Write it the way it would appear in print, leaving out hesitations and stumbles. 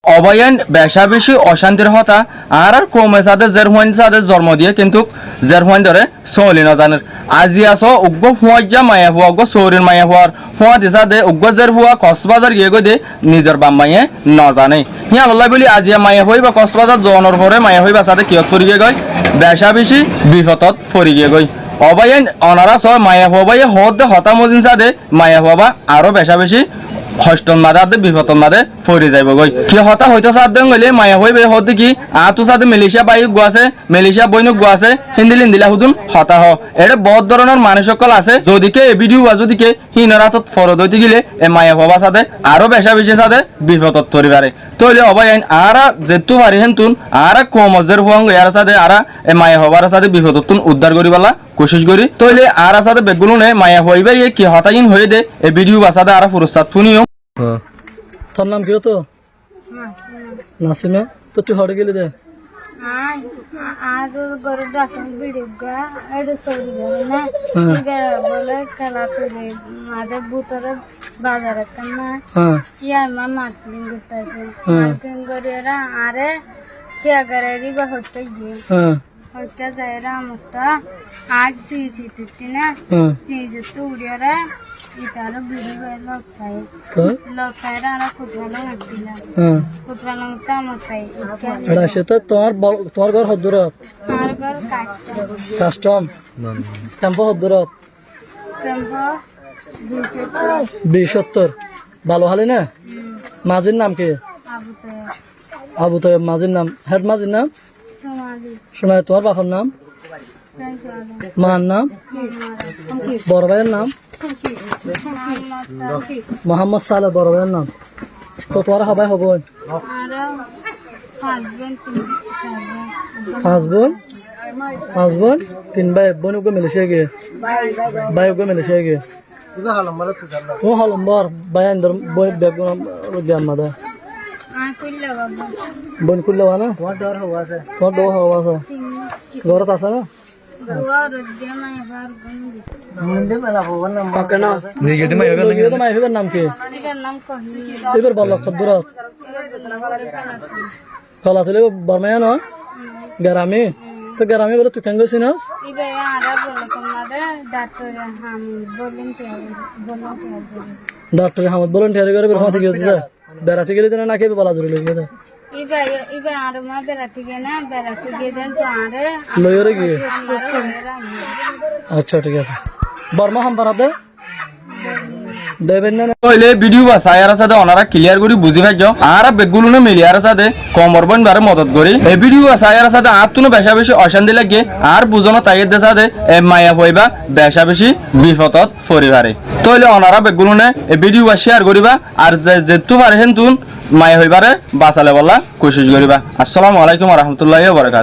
অবয়ান বেশা বেশি অশান্তির হতা আর কমে সাথে জেরহুয়ান সাথে জন্ম দিয়ে কিন্তু জেরহুয়ান ধরে সলি না জানের আজি আসো উগ্র ফুয়া মায়া হুয়া উগ্র সৌরির মায়া হুয়ার ফুয়া দিশা দে উগ্র জের হুয়া কক্সবাজার গিয়ে গই দে নিজের বাম্মাইয়ে ন জানে হিয়া আল্লাহ বলি আজিয়া মায়া হই বা কক্সবাজার জনের পরে মায়া হই বা সাথে কিয়ত ফরি গিয়ে গই বেশা বেশি বিপদত ফরি গিয়ে গই অবয়ান অনারা সব মায়া হুয়া বাইয়ে হদ দে হতা মজিন সাথে মায়া হুয়া বা আরো বেশা বেশি হষ্টন মাদে আদে বিপদন মাদে ফরি যাইব গই কি হতা হইতো সাথে গইলে মায়া হইবে হতে কি আতু সাথে মালয়েশিয়া বাই গুয়াছে মালয়েশিয়া বইনক গুয়াছে হিন্দিলা হুদুন হতা হ এর বহুত ধরনের মানুষ সকল আছে যদিকে এই ভিডিও বা যদিকে হিনরাতত ফরদ হইতে গেলে এ মায়া হবা সাথে আরো বেশা বেশি সাথে বিপদত তরি পারে তইলে অবয়াইন আরা যেতু পারি হেনতুন আরা কমজের হুয়াং ইয়ার সাথে আরা এ মায়া হবার সাথে বিপদতুন উদ্ধার করিবালা কোশিশ করি তইলে আর সাথে বেগুলো নে মায়া হইবে কি হতাইন হয়ে দে এই ভিডিও বাসাদে আরা ফুরসাদ শুনিও তোর নাম কি হতো নাসিমা তো তুই হড়ে গেলি দে आगे गरु डाक्टर बिड़गा एडे सोरी ना ಈಗ बोले कला करे मादे भूतर बाजार कन्ना यार मा मार्केटिंग करता है मार्केटिंग करेरा आरे क्या करेरी बा होते ये होता जायरा मुक्ता आज सीजी तिना सीजी तो उड़ियारा इतारा बिड़गा लोकाय राना कुतवाला नसीला कुतवाला काम होता है এটা সেটা তোমার ঘর হদ্দুরত আর ঘর কাস্টম টেম্পো হদ্দুরত টেম্পো 270 ভালো হালে না মাঝির নাম কি আবু তো মাঝির নাম হেড মাঝির নাম শোনায় তোমার বাবার নাম মার নাম বড় ভাইয়ের নাম মোহাম্মদ সালে বড় ভাইয়ের নাম তো তোমার সবাই হব পাঁচ বোন 3 ভাই বোন ওকে মিলেছে গিয়ে ভাই ওকে মিলেছে গিয়ে তুমি হলম্বর ভাই আন্দর বই বেগুন জ্ঞান মাদা বোন খুললে না তোমার ডর হওয়া আছে ঘরত আছে না নাম কি এবার বল খদ্দুরত কলা তুলে বর্মায়া ন গ্রামে তো গ্রামে বলে তুই কেন গেছি না ডক্টর হামদ ভলেন্টিয়ার করে বের থেকে গেছে বেড়াতে গেলে না কে বলা জরুরি লেগে লইরে গিয়ে আচ্ছা ঠিক আছে বর্মা হাম পারাতে দেবেন না কইলে ভিডিও বা সায়ার সাথে ওনারা ক্লিয়ার করি বুঝি ভাইছো আর বেগুলো নে মিলিয়ার সাথে কমর বন বারে মদত করি এই ভিডিও বা সায়ার সাথে আতুনো বেশা বেশি অশান্তি লাগে আর বুঝনো তাইয়ের দে সাথে এ মায়া হইবা বেশা বেশি বিপদত পরিবারে তইলে ওনারা বেগুলো নে এই ভিডিও বা শেয়ার করিবা আর যেতু পারে হেনতুন মায়া হইবারে বাঁচালে বলা কোশিশ করিবা। আসসালামু আলাইকুম ওয়া রাহমাতুল্লাহি ওয়া বারাকাতুহু।